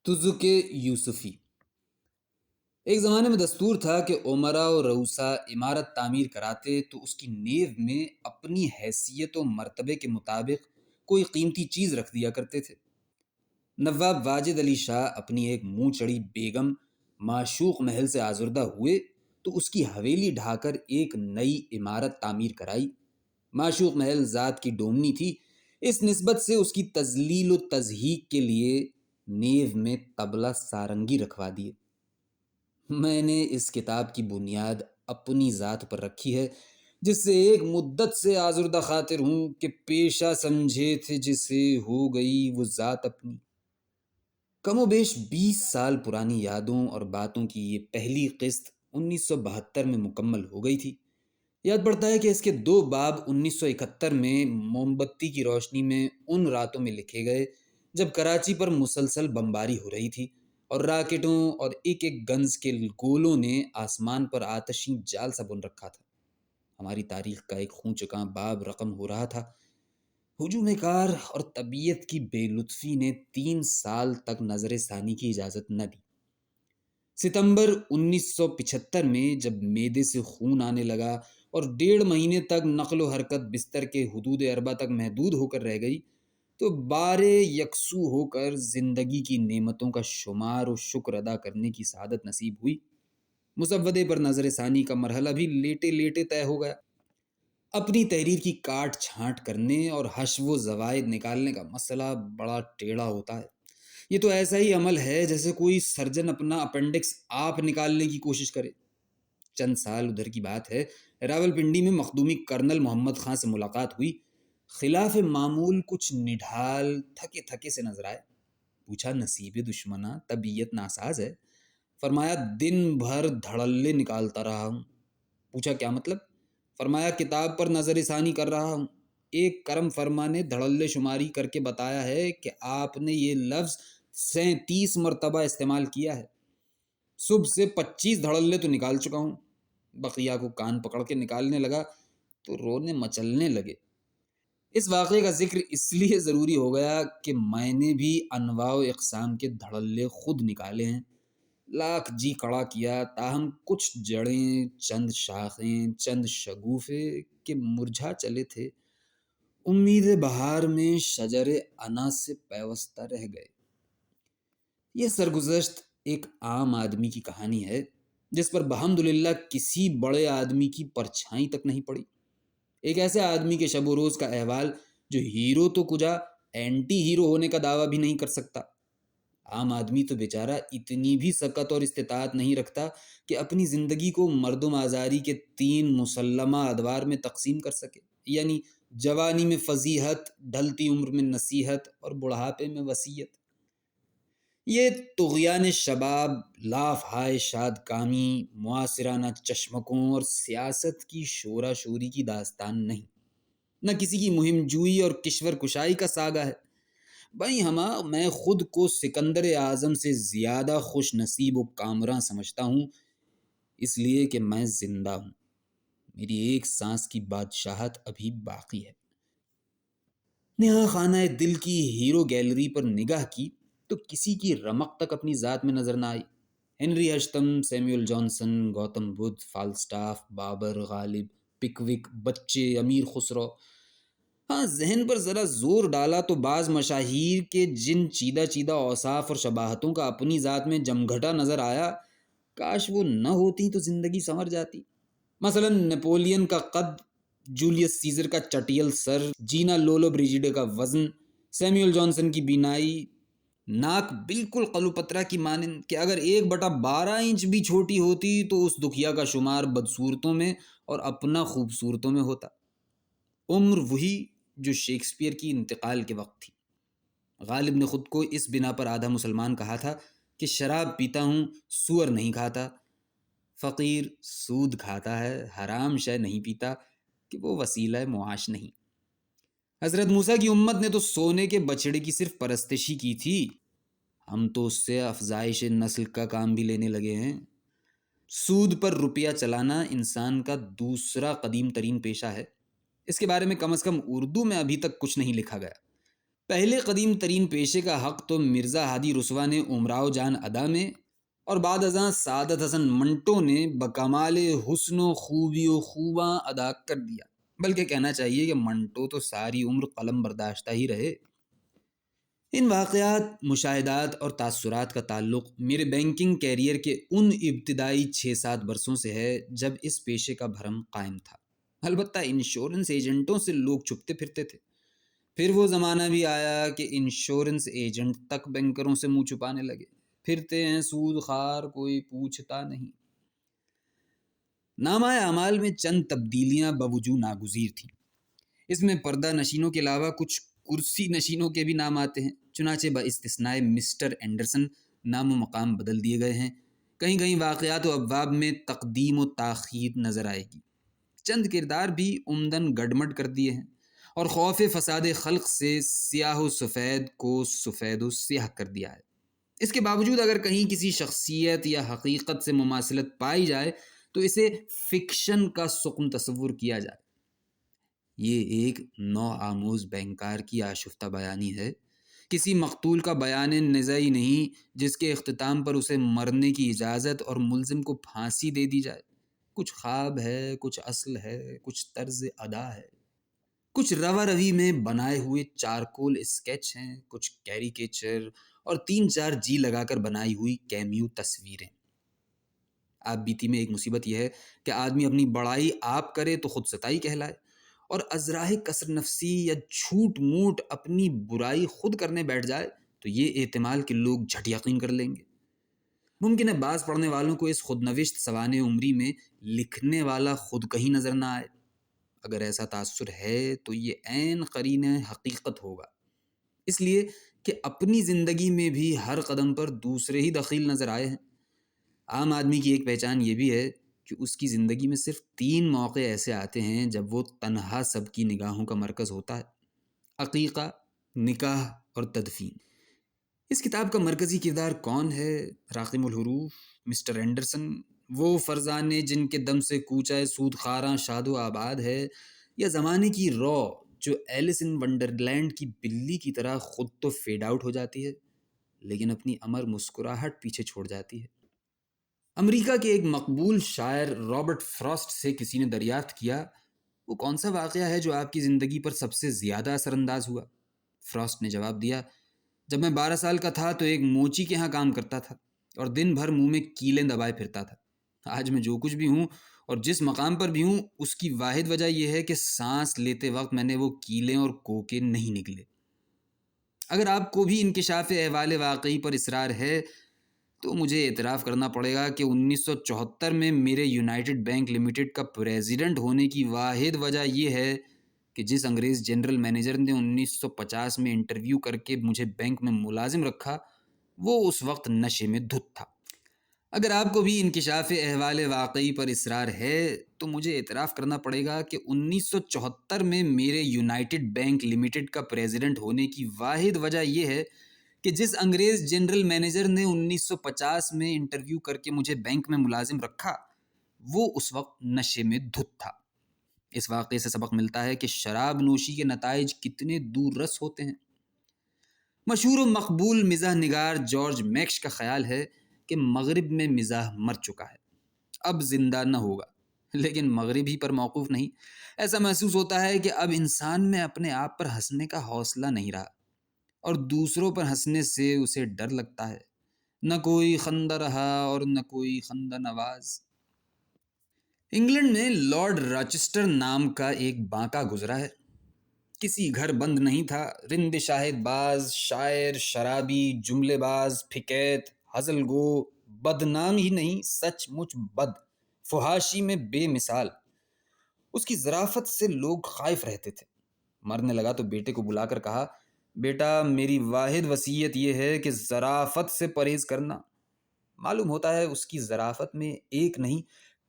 تزک یوسفی۔ ایک زمانے میں دستور تھا کہ امراء و رؤساء عمارت تعمیر کراتے تو اس کی نیو میں اپنی حیثیت و مرتبے کے مطابق کوئی قیمتی چیز رکھ دیا کرتے تھے۔ نواب واجد علی شاہ اپنی ایک منہ چڑی بیگم معشوق محل سے آزردہ ہوئے تو اس کی حویلی ڈھا کر ایک نئی عمارت تعمیر کرائی۔ معشوق محل ذات کی ڈومنی تھی، اس نسبت سے اس کی تذلیل و تضحیک کے لیے نیو میں طبلہ سارنگی رکھوا دیے۔ میں نے اس کتاب کی بنیاد اپنی ذات پر رکھی ہے، جس سے ایک مدت سے آزردہ خاطر ہوں کہ پیشہ سمجھے تھے جسے ہو گئی وہ ذات اپنی۔ کم و بیش 20 سال پرانی یادوں اور باتوں کی یہ پہلی قسط 1972 میں مکمل ہو گئی تھی۔ یاد پڑتا ہے کہ اس کے 2 باب 1971 میں موم بتی کی روشنی میں ان راتوں میں لکھے گئے جب کراچی پر مسلسل بمباری ہو رہی تھی اور راکٹوں اور ایک ایک گنز کے گولوں نے آسمان پر آتشی جال سا بن رکھا تھا۔ ہماری تاریخ کا ایک خون چکاں باب رقم ہو رہا تھا۔ ہجوم کار اور طبیعت کی بے لطفی نے 3 سال تک نظر ثانی کی اجازت نہ دی۔ ستمبر 1975 میں جب معدے سے خون آنے لگا اور 1.5 مہینے تک نقل و حرکت بستر کے حدود اربع تک محدود ہو کر رہ گئی تو بارے یکسو ہو کر زندگی کی نعمتوں کا شمار و شکر ادا کرنے کی سعادت نصیب ہوئی۔ مسودے پر نظر ثانی کا مرحلہ بھی لیٹے لیٹے طے ہو گیا۔ اپنی تحریر کی کاٹ چھانٹ کرنے اور حشو و زوائد نکالنے کا مسئلہ بڑا ٹیڑھا ہوتا ہے۔ یہ تو ایسا ہی عمل ہے جیسے کوئی سرجن اپنا اپنڈکس آپ نکالنے کی کوشش کرے۔ چند سال ادھر کی بات ہے، راولپنڈی میں مخدومی کرنل محمد خان سے ملاقات ہوئی۔ خلاف معمول کچھ نڈھال تھکے تھکے سے نظر آئے۔ پوچھا نصیب دشمنا طبیعت ناساز ہے؟ فرمایا دن بھر دھڑلے نکالتا رہا ہوں۔ پوچھا کیا مطلب؟ فرمایا کتاب پر نظر ثانی کر رہا ہوں۔ ایک کرم فرما نے دھڑلے شماری کر کے بتایا ہے کہ آپ نے یہ لفظ 37 مرتبہ استعمال کیا ہے۔ صبح سے 25 دھڑلے تو نکال چکا ہوں۔ بقیہ کو کان پکڑ کے نکالنے لگا تو رونے مچلنے لگے۔ اس واقعے کا ذکر اس لیے ضروری ہو گیا کہ میں نے بھی انواع و اقسام کے دھڑلے خود نکالے ہیں۔ لاکھ جی کڑا کیا، تاہم کچھ جڑیں، چند شاخیں، چند شگوفے کہ مرجھا چلے تھے، امید بہار میں شجر انا سے پیوستہ رہ گئے۔ یہ سرگزشت ایک عام آدمی کی کہانی ہے جس پر بحمدللہ کسی بڑے آدمی کی پرچھائی تک نہیں پڑی۔ ایک ایسے آدمی کے شب و روز کا احوال جو ہیرو تو کجا اینٹی ہیرو ہونے کا دعویٰ بھی نہیں کر سکتا۔ عام آدمی تو بیچارہ اتنی بھی سکت اور استطاعت نہیں رکھتا کہ اپنی زندگی کو مردم آزاری کے 3 مسلمہ ادوار میں تقسیم کر سکے، یعنی جوانی میں فضیحت، ڈھلتی عمر میں نصیحت اور بڑھاپے میں وصیت۔ یہ طغیان شباب، لاف ہائے شاد کامی، معاصرانہ چشمکوں اور سیاست کی شورا شوری کی داستان نہیں، نہ کسی کی مہم جوئی اور کشور کشائی کا ساگا ہے۔ بھائی ہما میں خود کو سکندر اعظم سے زیادہ خوش نصیب و کامراں سمجھتا ہوں، اس لیے کہ میں زندہ ہوں، میری ایک سانس کی بادشاہت ابھی باقی ہے۔ نہا خانہ دل کی ہیرو گیلری پر نگاہ کی تو کسی کی رمق تک اپنی ذات میں نظر نہ آئی۔ ہنری اشتم، سیمیول جانسن، گوتم بدھ، فالسٹاف، بابر، غالب، پکوک، بچے، امیر خسرو۔ ہاں ذہن پر ذرا زور ڈالا تو بعض مشاہیر کے جن چیدہ چیدہ اوصاف اور شباہتوں کا اپنی ذات میں جمگھٹا نظر آیا، کاش وہ نہ ہوتی تو زندگی سنور جاتی۔ مثلا نپولین کا قد، جولیس سیزر کا چٹیل سر، جینا لولو بریجیڈے کا وزن، سیمیول جانسن کی بینائی، ناک بالکل قلوپترا کی مانند کہ اگر 1/12 انچ بھی چھوٹی ہوتی تو اس دکھیا کا شمار بدصورتوں میں اور اپنا خوبصورتوں میں ہوتا۔ عمر وہی جو شیکسپیئر کی انتقال کے وقت تھی۔ غالب نے خود کو اس بنا پر آدھا مسلمان کہا تھا کہ شراب پیتا ہوں، سور نہیں کھاتا۔ فقیر سود کھاتا ہے، حرام شے نہیں پیتا کہ وہ وسیلہ معاش نہیں۔ حضرت موسیٰ کی امت نے تو سونے کے بچڑے کی صرف پرستش ہی کی تھی، ہم تو اس سے افزائش نسل کا کام بھی لینے لگے ہیں۔ سود پر روپیہ چلانا انسان کا دوسرا قدیم ترین پیشہ ہے۔ اس کے بارے میں کم از کم اردو میں ابھی تک کچھ نہیں لکھا گیا۔ پہلے قدیم ترین پیشے کا حق تو مرزا ہادی رسوا نے امراؤ جان ادا میں اور بعد ازاں سعادت حسن منٹو نے بکمال حسن و خوبی و خوباں ادا کر دیا، بلکہ کہنا چاہیے کہ منٹو تو ساری عمر قلم برداشتہ ہی رہے۔ ان واقعات، مشاہدات اور تاثرات کا تعلق میرے بینکنگ کیریئر کے ان ابتدائی 6-7 برسوں سے ہے جب اس پیشے کا بھرم قائم تھا۔ البتہ انشورنس ایجنٹوں سے لوگ چھپتے پھرتے تھے، پھر وہ زمانہ بھی آیا کہ انشورنس ایجنٹ تک بینکروں سے منہ چھپانے لگے، پھرتے ہیں سود خوار، کوئی پوچھتا نہیں۔ نامہ اعمال میں چند تبدیلیاں بوجود ناگزیر تھیں۔ اس میں پردہ نشینوں کے علاوہ کچھ کرسی نشینوں کے بھی نام آتے ہیں، چنانچہ باستثناء مسٹر اینڈرسن نام و مقام بدل دیے گئے ہیں۔ کہیں کہیں واقعات و ابواب میں تقدیم و تاخیر نظر آئے گی۔ چند کردار بھی عمدن گڈمڈ کر دیے ہیں اور خوف فساد خلق سے سیاہ و سفید کو سفید و سیاہ کر دیا ہے۔ اس کے باوجود اگر کہیں کسی شخصیت یا حقیقت سے مماثلت پائی جائے تو اسے فکشن کا سقم تصور کیا جائے۔ یہ ایک نو آموز بینکار کی آشفتہ بیانی ہے، کسی مقتول کا بیان نزعی نہیں جس کے اختتام پر اسے مرنے کی اجازت اور ملزم کو پھانسی دے دی جائے۔ کچھ خواب ہے، کچھ اصل ہے، کچھ طرز ادا ہے، کچھ روا روی میں بنائے ہوئے چارکول اسکیچ ہیں، کچھ کیریکیچر اور 3-4 جی لگا کر بنائی ہوئی کیمیو تصویریں۔ آپ بیتی میں ایک مصیبت یہ ہے کہ آدمی اپنی بڑائی آپ کرے تو خود ستائی کہلائے، اور ازراہ کسر نفسی یا جھوٹ موٹ اپنی برائی خود کرنے بیٹھ جائے تو یہ احتمال کہ لوگ جھٹ یقین کر لیں گے۔ ممکن ہے بعض پڑھنے والوں کو اس خود نوشت سوانح عمری میں لکھنے والا خود کہیں نظر نہ آئے۔ اگر ایسا تاثر ہے تو یہ عین قرین حقیقت ہوگا، اس لیے کہ اپنی زندگی میں بھی ہر قدم پر دوسرے ہی دخیل نظر آئے ہیں۔ عام آدمی کی ایک پہچان یہ بھی ہے کہ اس کی زندگی میں صرف 3 موقع ایسے آتے ہیں جب وہ تنہا سب کی نگاہوں کا مرکز ہوتا ہے: عقیقہ، نکاح اور تدفین۔ اس کتاب کا مرکزی کردار کون ہے؟ راقم الحروف، مسٹر اینڈرسن، وہ فرزانے جن کے دم سے کوچہ سود خاراں شاد و آباد ہے، یا زمانے کی رو جو ایلس ان ونڈرلینڈ کی بلی کی طرح خود تو فیڈ آؤٹ ہو جاتی ہے لیکن اپنی امر مسکراہٹ پیچھے چھوڑ جاتی ہے؟ امریکہ کے ایک مقبول شاعر رابرٹ فراسٹ سے کسی نے دریافت کیا، وہ کون سا واقعہ ہے جو آپ کی زندگی پر سب سے زیادہ اثر انداز ہوا؟ فراسٹ نے جواب دیا، جب میں 12 سال کا تھا تو ایک موچی کے ہاں کام کرتا تھا اور دن بھر منہ میں کیلیں دبائے پھرتا تھا۔ آج میں جو کچھ بھی ہوں اور جس مقام پر بھی ہوں اس کی واحد وجہ یہ ہے کہ سانس لیتے وقت میں نے وہ کیلیں اور کوکے نہیں نکلے۔ اگر آپ کو بھی انکشاف احوال واقعی پر اصرار ہے تو مجھے اعتراف کرنا پڑے گا کہ 1974 میں میرے یونائٹڈ بینک لمیٹڈ کا پریزیڈنٹ ہونے کی واحد وجہ یہ ہے کہ جس انگریز جنرل مینیجر نے 1950 میں انٹرویو کر کے مجھے بینک میں ملازم رکھا وہ اس وقت نشے میں دھت تھا۔ اگر آپ کو بھی انکشاف احوال واقعی پر اصرار ہے تو مجھے اعتراف کرنا پڑے گا کہ 1974 میں میرے یونائٹڈ بینک لمیٹڈ کا پریزیڈنٹ ہونے کی واحد وجہ یہ ہے کہ جس انگریز جنرل مینیجر نے 1950 میں انٹرویو کر کے مجھے بینک میں ملازم رکھا وہ اس وقت نشے میں دھت تھا۔ اس واقعے سے سبق ملتا ہے کہ شراب نوشی کے نتائج کتنے دور رس ہوتے ہیں۔ مشہور و مقبول مزاح نگار جارج میکش کا خیال ہے کہ مغرب میں مزاح مر چکا ہے، اب زندہ نہ ہوگا، لیکن مغرب ہی پر موقوف نہیں۔ ایسا محسوس ہوتا ہے کہ اب انسان میں اپنے آپ پر ہنسنے کا حوصلہ نہیں رہا اور دوسروں پر ہنسنے سے اسے ڈر لگتا ہے۔ نہ کوئی خندہ رہا اور نہ کوئی خندہ نواز۔ انگلینڈ میں لارڈ راچسٹر نام کا ایک بانکا گزرا ہے، کسی گھر بند نہیں تھا، رند شاہد باز، شاعر، شرابی، جملے باز، پھکیت، ہزل گو، بدنام ہی نہیں سچ مچ بد، فحاشی میں بے مثال۔ اس کی ظرافت سے لوگ خائف رہتے تھے۔ مرنے لگا تو بیٹے کو بلا کر کہا، بیٹا میری واحد وصیت یہ ہے کہ ظرافت سے پرہیز کرنا۔ معلوم ہوتا ہے اس کی ظرافت میں ایک نہیں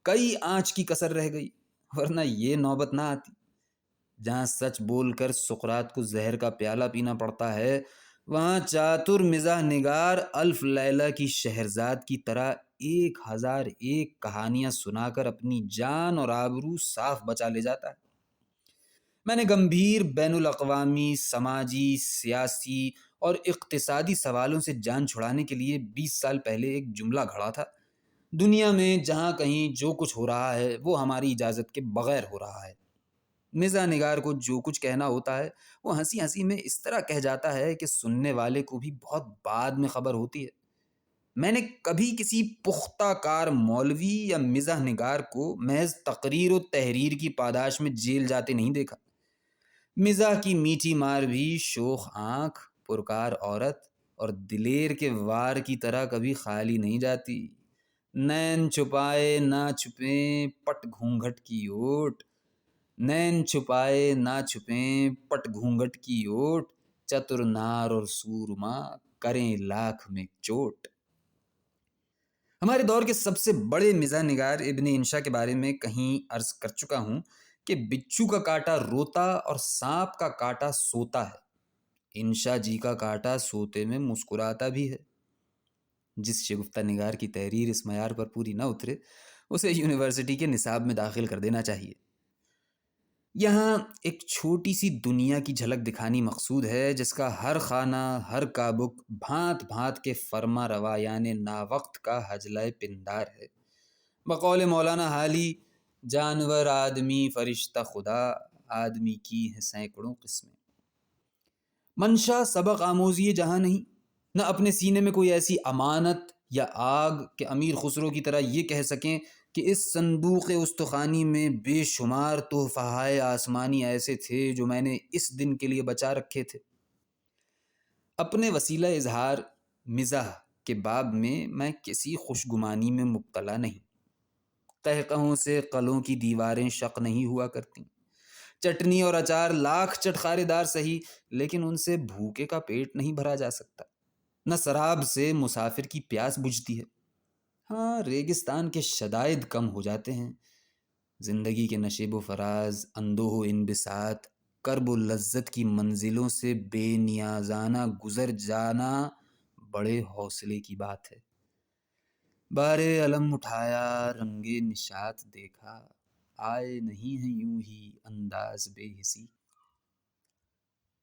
کئی آنچ کی کسر رہ گئی، ورنہ یہ نوبت نہ آتی۔ جہاں سچ بول کر سقراط کو زہر کا پیالہ پینا پڑتا ہے وہاں چاتر مزاح نگار الف لیلہ کی شہرزاد کی طرح 1001 کہانیاں سنا کر اپنی جان اور آبرو صاف بچا لے جاتا ہے۔ میں نے گمبھیر بین الاقوامی سماجی سیاسی اور اقتصادی سوالوں سے جان چھڑانے کے لیے 20 سال پہلے ایک جملہ گھڑا تھا: دنیا میں جہاں کہیں جو کچھ ہو رہا ہے وہ ہماری اجازت کے بغیر ہو رہا ہے۔ مزاح نگار کو جو کچھ کہنا ہوتا ہے وہ ہنسی ہنسی میں اس طرح کہہ جاتا ہے کہ سننے والے کو بھی بہت بعد میں خبر ہوتی ہے۔ میں نے کبھی کسی پختہ کار مولوی یا مزاح نگار کو محض تقریر و تحریر کی پاداش میں جیل جاتے نہیں دیکھا۔ مزاح کی میٹھی مار بھی شوخ آنکھ، پرکار عورت اور دلیر کے وار کی طرح کبھی خالی نہیں جاتی۔ نین چھپائے نہ چھپیں پٹ گھونگھٹ کی اوٹ، نین چھپائے نہ چھپیں پٹ گھونگھٹ کی اوٹ، چتر نار اور سورما کریں لاکھ میں چوٹ۔ ہمارے دور کے سب سے بڑے مزاح نگار ابن انشا کے بارے میں کہیں عرض کر چکا ہوں کہ بچھو کا کاٹا روتا اور سانپ کا کاٹا سوتا ہے، انشا جی کا کاٹا سوتے میں مسکراتا بھی ہے۔ جس شگفتہ نگار کی تحریر اس معیار پر پوری نہ اترے اسے یونیورسٹی کے نصاب میں داخل کر دینا چاہیے۔ یہاں ایک چھوٹی سی دنیا کی جھلک دکھانی مقصود ہے جس کا ہر خانہ، ہر کابک بھانت بھانت کے فرما روا یعنی ناوقت کا حجلہ پندار ہے۔ بقول مولانا حالی، جانور آدمی فرشتہ خدا، آدمی کی ہیں سینکڑوں قسمیں۔ منشا سبق آموزی جہاں نہیں، نہ اپنے سینے میں کوئی ایسی امانت یا آگ کہ امیر خسرو کی طرح یہ کہہ سکیں کہ اس صندوق استخوانی میں بے شمار تحفہائے آسمانی ایسے تھے جو میں نے اس دن کے لیے بچا رکھے تھے۔ اپنے وسیلہ اظہار مزاح کے باب میں کسی خوشگمانی میں مبتلا نہیں۔ قہقہوں سے قلوں کی دیواریں شق نہیں ہوا کرتی۔ چٹنی اور اچار لاکھ چٹخارے دار سہی، لیکن ان سے بھوکے کا پیٹ نہیں بھرا جا سکتا۔ نہ سراب سے مسافر کی پیاس بجھتی ہے۔ ہاں، ریگستان کے شدائد کم ہو جاتے ہیں۔ زندگی کے نشیب و فراز، اندوہ و انبساط، کرب و لذت کی منزلوں سے بے نیازانہ گزر جانا بڑے حوصلے کی بات ہے۔ بارے علم اٹھایا، رنگے نشاط دیکھا، آئے نہیں ہیں یوں ہی انداز بے حسی۔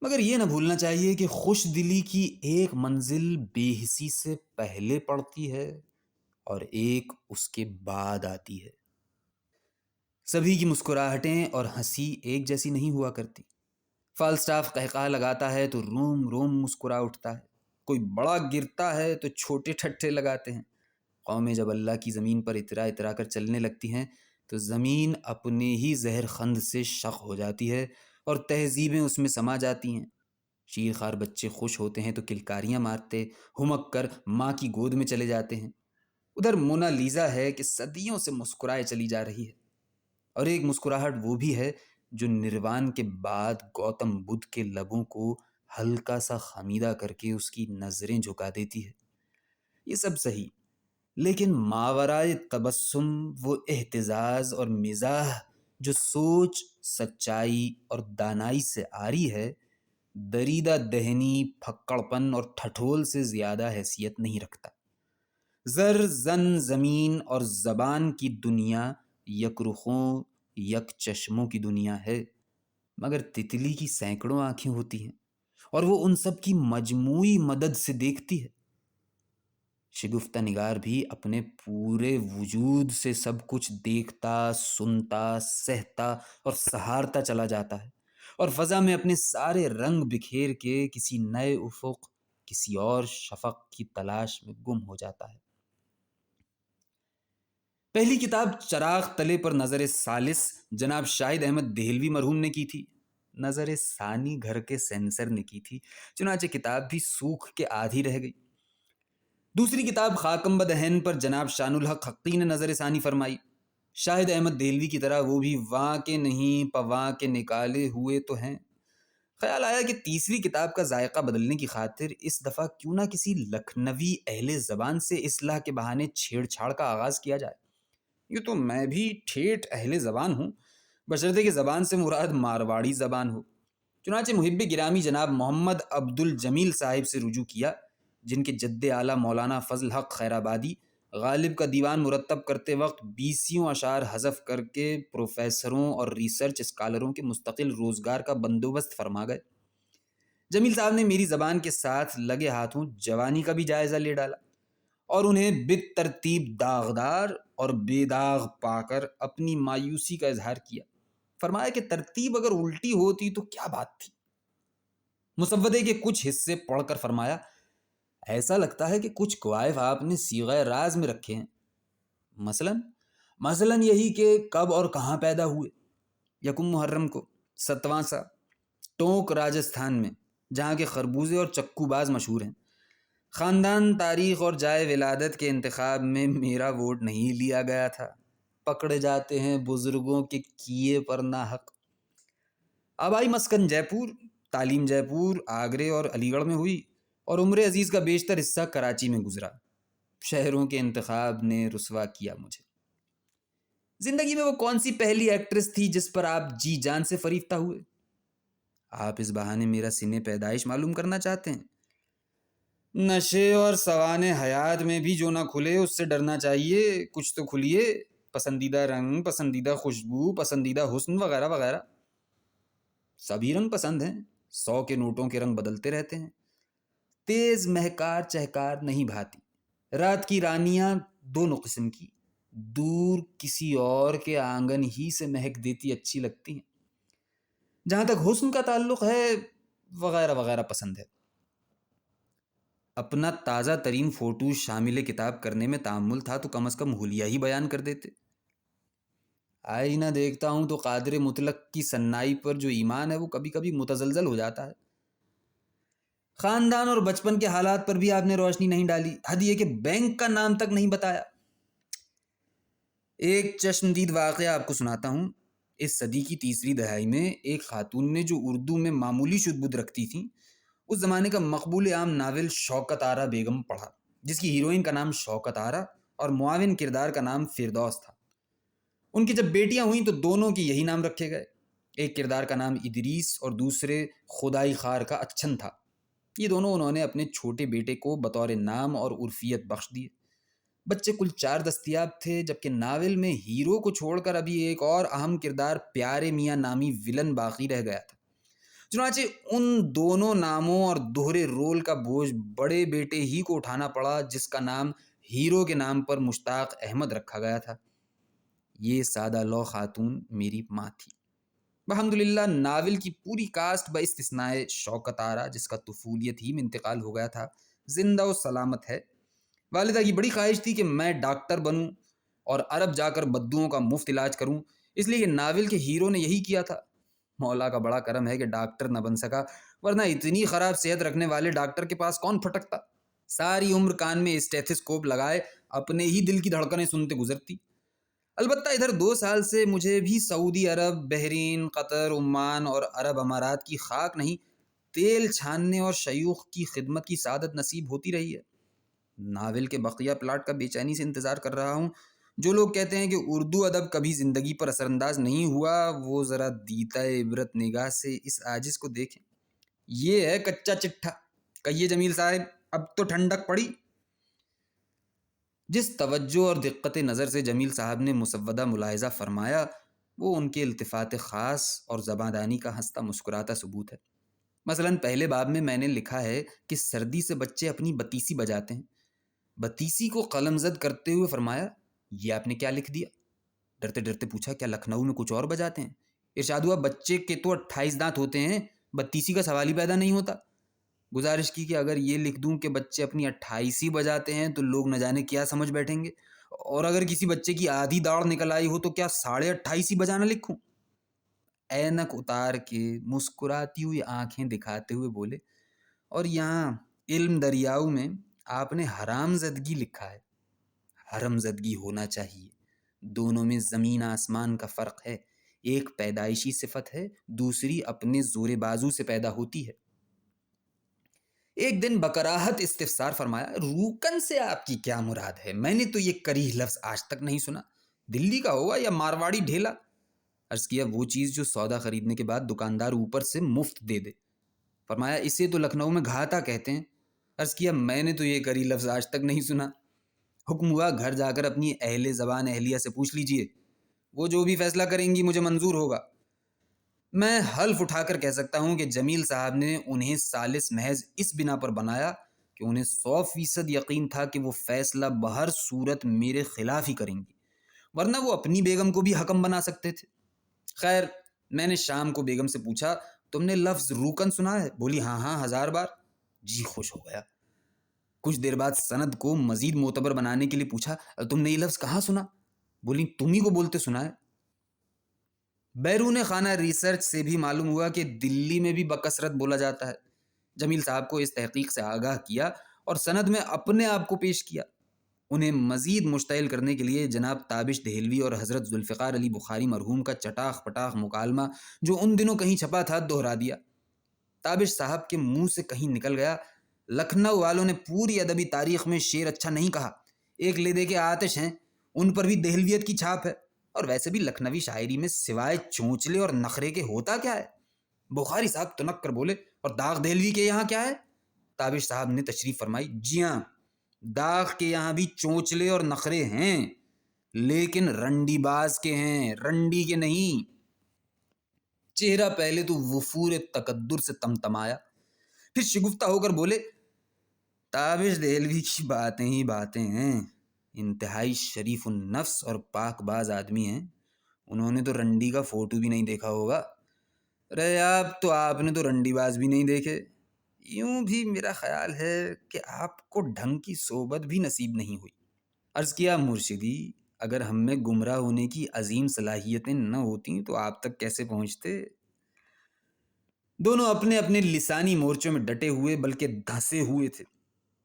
مگر یہ نہ بھولنا چاہیے کہ خوش دلی کی ایک منزل بے حسی سے پہلے پڑتی ہے اور ایک اس کے بعد آتی ہے۔ سبھی کی مسکراہٹیں اور ہنسی ایک جیسی نہیں ہوا کرتی۔ فالسٹاف قہقہہ لگاتا ہے تو روم روم مسکرا اٹھتا ہے، کوئی بڑا گرتا ہے تو چھوٹے ٹھٹھے لگاتے ہیں۔ قومیں جب اللہ کی زمین پر اترا اترا کر چلنے لگتی ہیں تو زمین اپنے ہی زہر خند سے شق ہو جاتی ہے اور تہذیبیں اس میں سما جاتی ہیں۔ شیر خوار بچے خوش ہوتے ہیں تو کلکاریاں مارتے ہمک کر ماں کی گود میں چلے جاتے ہیں۔ ادھر مونا لیزا ہے کہ صدیوں سے مسکرائے چلی جا رہی ہے، اور ایک مسکراہٹ وہ بھی ہے جو نروان کے بعد گوتم بدھ کے لبوں کو ہلکا سا خمیدہ کر کے اس کی نظریں جھکا دیتی ہے۔ یہ سب صحیح، لیکن ماورائے تبسم وہ اہتزاز اور مزاح جو سوچ، سچائی اور دانائی سے آری ہے، دریدہ دہنی، پھکڑپن اور ٹھٹھول سے زیادہ حیثیت نہیں رکھتا۔ زر، زن، زمین اور زبان کی دنیا یک رخوں، یک چشموں کی دنیا ہے، مگر تتلی کی سینکڑوں آنکھیں ہوتی ہیں اور وہ ان سب کی مجموعی مدد سے دیکھتی ہے۔ شگفتہ نگار بھی اپنے پورے وجود سے سب کچھ دیکھتا، سنتا، سہتا اور سہارتا چلا جاتا ہے، اور فضا میں اپنے سارے رنگ بکھیر کے کسی نئے افق، کسی اور شفق کی تلاش میں گم ہو جاتا ہے۔ پہلی کتاب چراغ تلے پر نظر ثالث جناب شاہد احمد دہلوی مرحوم نے کی تھی، نظر ثانی گھر کے سینسر نے کی تھی، چنانچہ کتاب بھی سوکھ کے آدھی رہ گئی۔ دوسری کتاب خاکم بدہن پر جناب شان الحق حقی نے نظر ثانی فرمائی۔ شاہد احمد دہلوی کی طرح وہ بھی وہاں کے نہیں پواں کے نکالے ہوئے تو ہیں۔ خیال آیا کہ تیسری کتاب کا ذائقہ بدلنے کی خاطر اس دفعہ کیوں نہ کسی لکھنوی اہل زبان سے اصلاح کے بہانے چھیڑ چھاڑ کا آغاز کیا جائے۔ یہ تو میں بھی ٹھیٹھ اہل زبان ہوں، بشرطے کہ زبان سے مراد مارواڑی زبان ہو۔ چنانچہ محب گرامی جناب محمد عبد الجمیل صاحب سے رجوع کیا، جن کے جد اعلیٰ مولانا فضل حق خیرآبادی غالب کا دیوان مرتب کرتے وقت 20 اشعار حذف کر کے پروفیسروں اور ریسرچ اسکالروں کے مستقل روزگار کا بندوبست فرما گئے۔ جمیل صاحب نے میری زبان کے ساتھ لگے ہاتھوں جوانی کا بھی جائزہ لے ڈالا اور انہیں بالترتیب داغدار اور بے داغ پا کر اپنی مایوسی کا اظہار کیا۔ فرمایا کہ ترتیب اگر الٹی ہوتی تو کیا بات تھی۔ مسودے کے کچھ حصے پڑھ کر فرمایا، ایسا لگتا ہے کہ کچھ کوائف آپ نے صیغہ راز میں رکھے ہیں، مثلاً یہی کہ کب اور کہاں پیدا ہوئے۔ 1 محرم کو 7واں سا، ٹونک راجستھان میں، جہاں کے خربوزے اور چکو باز مشہور ہیں۔ خاندان، تاریخ اور جائے ولادت کے انتخاب میں میرا ووٹ نہیں لیا گیا تھا۔ پکڑے جاتے ہیں بزرگوں کے کیے پر ناحق۔ آبائی مسکن جے پور، تعلیم جے پور، آگرے اور علی گڑھ میں ہوئی اور عمر عزیز کا بیشتر حصہ کراچی میں گزرا۔ شہروں کے انتخاب نے رسوا کیا مجھے۔ زندگی میں وہ کون سی پہلی ایکٹریس تھی جس پر آپ جی جان سے فریفتہ ہوئے؟ آپ اس بہانے میرا سن پیدائش معلوم کرنا چاہتے ہیں؟ نشے اور سوانح حیات میں بھی جو نہ کھلے اس سے ڈرنا چاہیے، کچھ تو کھلیے۔ پسندیدہ رنگ، پسندیدہ خوشبو، پسندیدہ حسن وغیرہ وغیرہ۔ سبھی رنگ پسند ہیں، 100 کے نوٹوں کے رنگ بدلتے رہتے ہیں۔ تیز مہکار چہکار نہیں بھاتی۔ رات کی رانیاں 2 قسم کی، دور کسی اور کے آنگن ہی سے مہک دیتی اچھی لگتی ہیں۔ جہاں تک حسن کا تعلق ہے وغیرہ وغیرہ پسند ہے۔ اپنا تازہ ترین فوٹو شامل کتاب کرنے میں تأمل تھا تو کم از کم حلیہ ہی بیان کر دیتے۔ آئینہ دیکھتا ہوں تو قادر مطلق کی سنائی پر جو ایمان ہے وہ کبھی کبھی متزلزل ہو جاتا ہے۔ خاندان اور بچپن کے حالات پر بھی آپ نے روشنی نہیں ڈالی، حد یہ کہ بینک کا نام تک نہیں بتایا۔ ایک چشمدید واقعہ آپ کو سناتا ہوں۔ اس صدی کی 3ری دہائی میں ایک خاتون نے جو اردو میں معمولی شد بدھ رکھتی تھیں، اس زمانے کا مقبول عام ناول شوکت آرا بیگم پڑھا، جس کی ہیروئن کا نام شوکت آرا اور معاون کردار کا نام فردوس تھا۔ ان کی جب بیٹیاں ہوئیں تو دونوں کی یہی نام رکھے گئے۔ ایک کردار کا نام ادریس اور دوسرے خدائی خار کا اچھن تھا۔ یہ دونوں انہوں نے اپنے چھوٹے بیٹے کو بطور نام اور عرفیت بخش دیے۔ بچے کل 4 دستیاب تھے، جبکہ ناول میں ہیرو کو چھوڑ کر ابھی ایک اور اہم کردار پیارے میاں نامی ولن باقی رہ گیا تھا۔ چنانچہ ان دونوں ناموں اور دوہرے رول کا بوجھ بڑے بیٹے ہی کو اٹھانا پڑا، جس کا نام ہیرو کے نام پر مشتاق احمد رکھا گیا تھا۔ یہ سادہ لو خاتون میری ماں تھی۔ الحمدللہ ناول کی پوری کاسٹ باستثناء شوکت آرا، جس کا طفولیت ہی میں انتقال ہو گیا تھا، زندہ و سلامت ہے۔ والدہ کی بڑی خواہش تھی کہ میں ڈاکٹر بنوں اور عرب جا کر بدوؤں کا مفت علاج کروں، اس لیے کہ ناول کے ہیرو نے یہی کیا تھا۔ مولا کا بڑا کرم ہے کہ ڈاکٹر نہ بن سکا، ورنہ اتنی خراب صحت رکھنے والے ڈاکٹر کے پاس کون پھٹکتا؟ ساری عمر کان میں اسٹیتھوسکوپ لگائے اپنے ہی دل کی دھڑکنیں سنتے گزرتی۔ البتہ ادھر 2 سال سے مجھے بھی سعودی عرب، بحرین، قطر، عمان اور عرب امارات کی خاک نہیں، تیل چھاننے اور شیوخ کی خدمت کی سعادت نصیب ہوتی رہی ہے۔ ناول کے بقیہ پلاٹ کا بے چینی سے انتظار کر رہا ہوں۔ جو لوگ کہتے ہیں کہ اردو ادب کبھی زندگی پر اثر انداز نہیں ہوا، وہ ذرا دیتا عبرت نگاہ سے اس عاجز کو دیکھیں۔ یہ ہے کچا چٹھا۔ کہیے جمیل صاحب، اب تو ٹھنڈک پڑی؟ جس توجہ اور دقت نظر سے جمیل صاحب نے مسودہ ملاحظہ فرمایا، وہ ان کے التفات خاص اور زباندانی کا ہنستا مسکراتا ثبوت ہے۔ مثلاً پہلے باب میں میں نے لکھا ہے کہ سردی سے بچے اپنی بتیسی بجاتے ہیں۔ بتیسی کو قلم زد کرتے ہوئے فرمایا، یہ آپ نے کیا لکھ دیا؟ ڈرتے ڈرتے پوچھا، کیا لکھنؤ میں کچھ اور بجاتے ہیں؟ ارشاد ہوا، بچے کے تو 28 دانت ہوتے ہیں، بتیسی کا سوال ہی پیدا نہیں ہوتا۔ گزارش کی کہ اگر یہ لکھ دوں کہ بچے اپنی 28 بجاتے ہیں تو لوگ نہ جانے کیا سمجھ بیٹھیں گے، اور اگر کسی بچے کی آدھی داڑھ نکل آئی ہو تو کیا 28.5 بجانا لکھوں؟ اینک اتار کے مسکراتی ہوئی آنکھیں دکھاتے ہوئے بولے، اور یہاں علم دریاؤ میں آپ نے حرام زدگی لکھا ہے۔ حرم زدگی ہونا چاہیے، دونوں میں زمین آسمان کا فرق ہے۔ ایک پیدائشی صفت ہے، دوسری اپنے زور بازو سے پیدا ہوتی ہے۔ ایک دن بکراہت استفسار فرمایا، روکن سے آپ کی کیا مراد ہے؟ میں نے تو یہ کریہ لفظ آج تک نہیں سنا، دلی کا ہوگا یا مارواڑی ڈھیلا؟ عرض کیا، وہ چیز جو سودا خریدنے کے بعد دکاندار اوپر سے مفت دے دے۔ فرمایا، اسے تو لکھنؤ میں گھاتا کہتے ہیں۔ عرض کیا، میں نے تو یہ کریہ لفظ آج تک نہیں سنا۔ حکم ہوا گھر جا کر اپنی اہل زبان اہلیہ سے پوچھ لیجئے، وہ جو بھی فیصلہ کریں گی مجھے منظور ہوگا۔ میں حلف اٹھا کر کہہ سکتا ہوں کہ جمیل صاحب نے انہیں ثالث محض اس بنا پر بنایا کہ انہیں 100% یقین تھا کہ وہ فیصلہ بہر صورت میرے خلاف ہی کریں گی، ورنہ وہ اپنی بیگم کو بھی حکم بنا سکتے تھے۔ خیر، میں نے شام کو بیگم سے پوچھا، تم نے لفظ روکن سنا ہے؟ بولی ہاں ہاں 1000 بار۔ جی خوش ہو گیا۔ کچھ دیر بعد سند کو مزید معتبر بنانے کے لیے پوچھا، تم نے یہ لفظ کہاں سنا؟ بولی تم ہی کو بولتے سنا ہے۔ بیرون خانہ ریسرچ سے بھی معلوم ہوا کہ دلی میں بھی بکثرت بولا جاتا ہے۔ جمیل صاحب کو اس تحقیق سے آگاہ کیا اور سند میں اپنے آپ کو پیش کیا۔ انہیں مزید مشتعل کرنے کے لیے جناب تابش دہلوی اور حضرت ذوالفقار علی بخاری مرحوم کا چٹاخ پٹاخ مکالمہ جو ان دنوں کہیں چھپا تھا دہرا دیا۔ تابش صاحب کے منہ سے کہیں نکل گیا، لکھنؤ والوں نے پوری ادبی تاریخ میں شعر اچھا نہیں کہا، ایک لے دے کے آتش ہیں، ان پر بھی دہلویت کی چھاپ ہے، اور ویسے بھی لکھنوی شاعری میں سوائے چونچلے اور نخرے کے ہوتا کیا ہے؟ بخاری صاحب تنک کر بولے، اور داغ دہلوی کے یہاں کیا ہے؟ تابش صاحب نے تشریف فرمائی، جی ہاں، داغ کے یہاں بھی چونچلے اور نخرے ہیں، لیکن رنڈی باز کے ہیں، رنڈی کے نہیں۔ چہرہ پہلے تو وفور تقدر سے تمتمایا، پھر شگفتہ ہو کر بولے، تابش دہلوی کی باتیں ہی باتیں ہیں، انتہائی شریف النفس اور پاک باز آدمی ہیں، انہوں نے تو رنڈی کا فوٹو بھی نہیں دیکھا ہوگا۔ رہے آپ نے تو رنڈی باز بھی نہیں دیکھے، یوں بھی میرا خیال ہے کہ آپ کو ڈھنگ کی صحبت بھی نصیب نہیں ہوئی۔ عرض کیا مرشدی، اگر ہم میں گمراہ ہونے کی عظیم صلاحیتیں نہ ہوتیں تو آپ تک کیسے پہنچتے؟ دونوں اپنے اپنے لسانی مورچوں میں ڈٹے ہوئے بلکہ دھنسے ہوئے تھے۔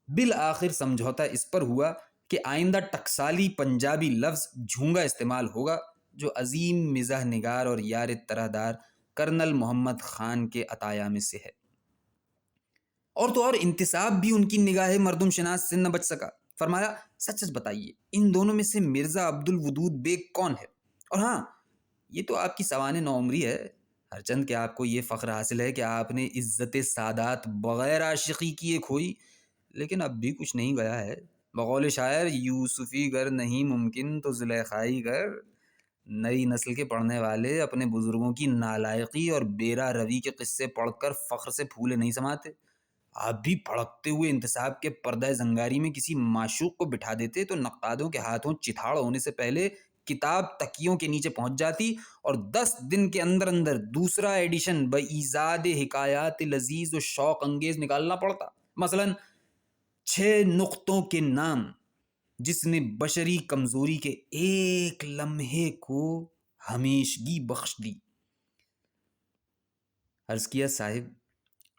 بالآخر سمجھوتا اس پر ہوا کہ آئندہ ٹکسالی پنجابی لفظ جھونگا استعمال ہوگا، جو عظیم مزاح نگار اور یار طرح دار کرنل محمد خان کے عطایا میں سے ہے۔ اور تو اور انتصاب بھی ان کی نگاہ مردم شناس سے نہ بچ سکا۔ فرمایا، سچ سچ بتائیے، ان دونوں میں سے مرزا عبد الودود بیگ کون ہے؟ اور ہاں، یہ تو آپ کی سوانح نوعمری ہے، ہرچند کہ آپ کو یہ فخر حاصل ہے کہ آپ نے عزت سادات بغیر عاشقی کیے کھوئی، لیکن اب بھی کچھ نہیں گیا ہے۔ بقول شاعر، یوسفی گر نہیں ممکن تو زلیخائی گر۔ نئی نسل کے پڑھنے والے اپنے بزرگوں کی نالائقی اور بیرا روی کے قصے پڑھ کر فخر سے پھولے نہیں سماتے۔ آپ بھی بھڑکتے ہوئے انتصاب کے پردہ زنگاری میں کسی معشوق کو بٹھا دیتے تو نقادوں کے ہاتھوں چتھاڑ ہونے سے پہلے کتاب تکیوں کے نیچے پہنچ جاتی اور 10 دن کے اندر اندر دوسرا ایڈیشن بایجاد حکایات لذیذ و شوق انگیز نکالنا پڑتا۔ مثلاً 6 نقطوں کے نام، جس نے بشری کمزوری کے ایک لمحے کو ہمیشگی بخش دی۔ عرض کیا، صاحب،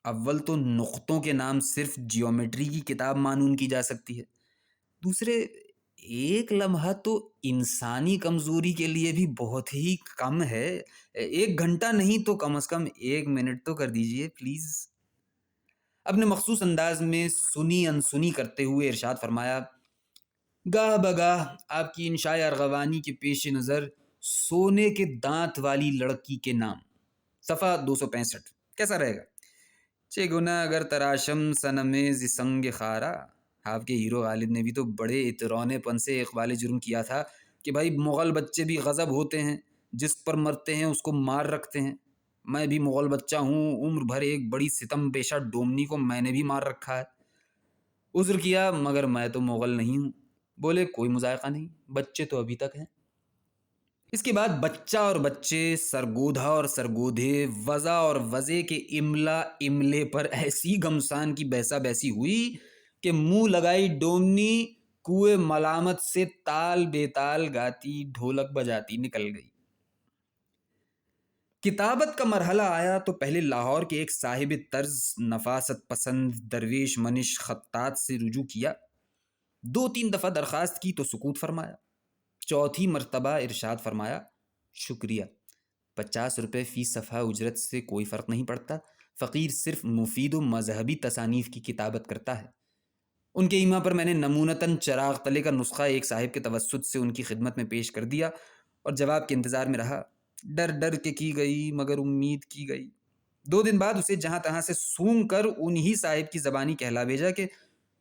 اول تو نقطوں کے نام صرف جیومیٹری کی کتاب مانون کی جا سکتی ہے، دوسرے ایک لمحہ تو انسانی کمزوری کے لیے بھی بہت ہی کم ہے، 1 گھنٹہ نہیں تو کم از کم 1 منٹ تو کر دیجئے پلیز۔ اپنے مخصوص انداز میں سنی انسنی کرتے ہوئے ارشاد فرمایا، گاہ بگاہ آپ کی انشاء ارغوانی کے پیش نظر سونے کے دانت والی لڑکی کے نام، صفحہ 265، کیسا رہے گا؟ چے گناہ اگر تراشم سنم ز سنگ خارا۔ آپ کے ہیرو غالب نے بھی تو بڑے اترونے پن سے اقبال جرم کیا تھا کہ بھائی مغل بچے بھی غضب ہوتے ہیں، جس پر مرتے ہیں اس کو مار رکھتے ہیں۔ میں بھی مغل بچہ ہوں، عمر بھر ایک بڑی ستم پیشہ ڈومنی کو میں نے بھی مار رکھا ہے۔ عذر کیا، مگر میں تو مغل نہیں ہوں۔ بولے کوئی مذائقہ نہیں، بچے تو ابھی تک ہیں۔ اس کے بعد بچہ اور بچے، سرگودھا اور سرگودھے، وضع اور وضع کے املا املے پر ایسی گمسان کی بحثہ بحثی ہوئی کہ منہ لگائی ڈومنی کوئے ملامت سے تال بے تال گاتی ڈھولک بجاتی نکل گئی۔ کتابت کا مرحلہ آیا تو پہلے لاہور کے ایک صاحب طرز نفاست پسند درویش منش خطاط سے رجوع کیا، 2-3 دفعہ درخواست کی تو سکوت فرمایا، 4تھی مرتبہ ارشاد فرمایا، شکریہ، 50 روپے فی صفحہ اجرت سے کوئی فرق نہیں پڑتا، فقیر صرف مفید و مذہبی تصانیف کی کتابت کرتا ہے۔ ان کے ایما پر میں نے نمونتاً چراغ تلے کا نسخہ ایک صاحب کے توسط سے ان کی خدمت میں پیش کر دیا اور جواب کے انتظار میں رہا۔ ڈر ڈر کے کی گئی مگر امید کی گئی۔ 2 دن بعد اسے جہاں تہاں سے سونگ کر انہی صاحب کی زبانی کہلا بھیجا کہ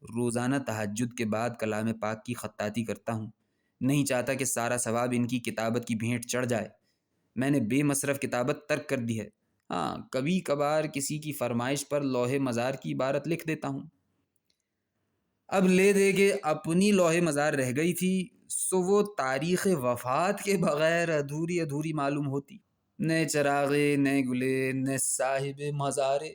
روزانہ تہجد کے بعد کلام پاک کی خطاطی کرتا ہوں۔ نہیں چاہتا کہ سارا ثواب ان کی کتابت کی بھینٹ چڑھ جائے۔ میں نے بے مصرف کتابت ترک کر دی ہے۔ ہاں، کبھی کبھار کسی کی فرمائش پر لوح مزار کی عبارت لکھ دیتا ہوں۔ اب لے دے کہ اپنی لوح مزار رہ گئی تھی سو وہ تاریخ وفات کے بغیر ادھوری ادھوری معلوم ہوتی۔ نئے چراغے، نئے گلے، نئے صاحب مزارے۔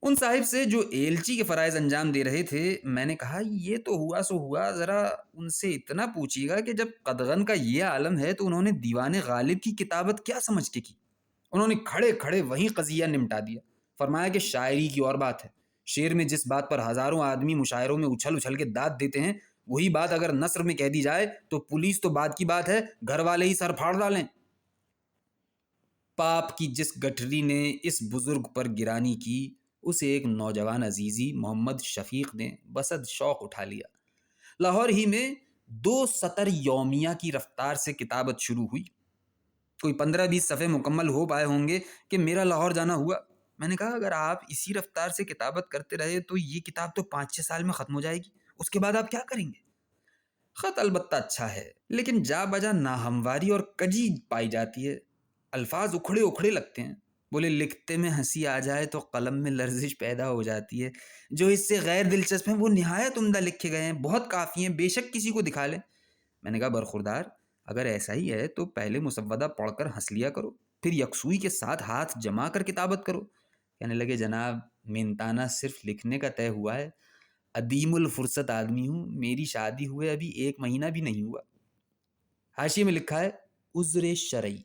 ان صاحب سے جو ایلچی کے فرائض انجام دے رہے تھے میں نے کہا یہ تو ہوا سو ہوا، ذرا ان سے اتنا پوچھیے گا کہ جب قدغن کا یہ عالم ہے تو انہوں نے دیوان غالب کی کتابت کیا سمجھ کے کی؟ انہوں نے کھڑے کھڑے وہیں قضیہ نمٹا دیا۔ فرمایا کہ شاعری کی اور بات ہے، شعر میں جس بات پر ہزاروں آدمی مشاعروں میں اچھل اچھل کے داد دیتے ہیں وہی بات اگر نثر میں کہہ دی جائے تو پولیس تو بات کی بات ہے، گھر والے ہی سر پھاڑ ڈالیں۔ پاپ کی جس گٹھری نے اس بزرگ پر گرانی کی اسے ایک نوجوان عزیزی محمد شفیق نے بسد شوق اٹھا لیا۔ لاہور ہی میں 2 سطر یومیہ کی رفتار سے کتابت شروع ہوئی۔ کوئی 15-20 صفحے مکمل ہو پائے ہوں گے کہ میرا لاہور جانا ہوا۔ میں نے کہا اگر آپ اسی رفتار سے کتابت کرتے رہے تو یہ کتاب تو 5-6 سال میں ختم ہو جائے گی، اس کے بعد آپ کیا کریں گے؟ خط البتہ اچھا ہے لیکن جا بجا ناہمواری اور کجی پائی جاتی ہے، الفاظ اکھڑے اکھڑے لگتے ہیں۔ بولے لکھتے میں ہنسی آ جائے تو قلم میں لرزش پیدا ہو جاتی ہے، جو اس سے غیر دلچسپ ہیں وہ نہایت عمدہ لکھے گئے ہیں، بہت کافی ہیں، بے شک کسی کو دکھا لیں۔ میں نے کہا برخوردار اگر ایسا ہی ہے تو پہلے مسودہ پڑھ کر ہنس لیا کرو، پھر یکسوئی کے ساتھ ہاتھ جما کر کتابت کرو۔ کہنے لگے جناب محنتانہ صرف لکھنے کا طے ہوا ہے، عدیم الفرصت آدمی ہوں، میری شادی ہوئے ابھی 1 مہینہ بھی نہیں ہوا۔ حاشیے میں لکھا ہے عذر شرعی۔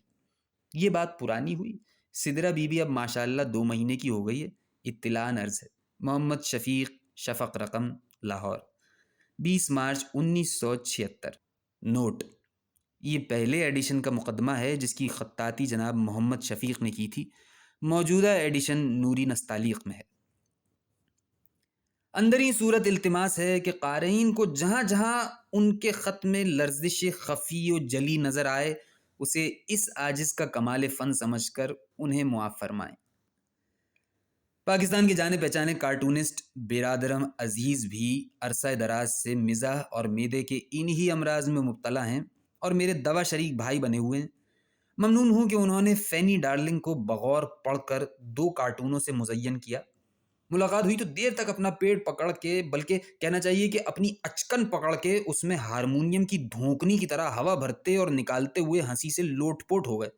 یہ بات پرانی ہوئی، سدرہ بی بی اب ماشاءاللہ 2 مہینے کی ہو گئی ہے۔ اطلاع عرض ہے محمد شفیق، شفق رقم، لاہور، 20 مارچ 1976۔ نوٹ: یہ پہلے ایڈیشن کا مقدمہ ہے جس کی خطاطی جناب محمد شفیق نے کی تھی، موجودہ ایڈیشن نوری نستعلیق میں ہے۔ اندری صورت التماس ہے کہ قارئین کو جہاں جہاں ان کے خط میں لرزش خفی و جلی نظر آئے اسے اس عاجز کا کمال فن سمجھ کر انہیں معاف فرمائیں۔ پاکستان کے جانے پہچانے کارٹونسٹ برادرم عزیز بھی عرصہ دراز سے مزاح اور معدے کے انہی امراض میں مبتلا ہیں اور میرے دوا شریک بھائی بنے ہوئے ہیں۔ ممنون ہوں کہ انہوں نے فینی ڈارلنگ کو بغور پڑھ کر 2 کارٹونوں سے مزین کیا۔ ملاقات ہوئی تو دیر تک اپنا پیٹ پکڑ کے، بلکہ کہنا چاہیے کہ اپنی اچکن پکڑ کے اس میں ہارمونیم کی دھونکنی کی طرح ہوا بھرتے اور نکالتے ہوئے ہنسی سے لوٹ پوٹ ہو گئے۔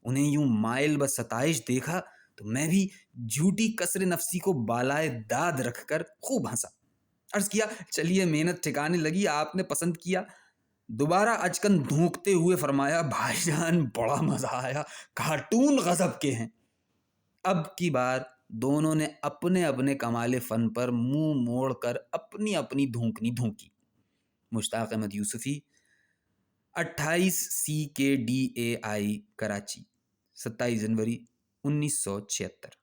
انہیں یوں مائل بس ستائش دیکھا تو میں بھی جھوٹی کسر نفسی کو بالائے داد رکھ کر خوب ہنسا۔ عرض کیا چلیے محنت ٹھکانے لگی، آپ نے پسند کیا۔ دوبارہ اچکن دھونکتے ہوئے فرمایا بھائی جان بڑا مزہ آیا، کارٹون غضب کے ہیں۔ اب کی بار دونوں نے اپنے اپنے کمال فن پر منہ موڑ کر اپنی اپنی دھونکنی دھونکی۔ مشتاق احمد یوسفی، 28 CKDAI کراچی، 27 جنوری 1976۔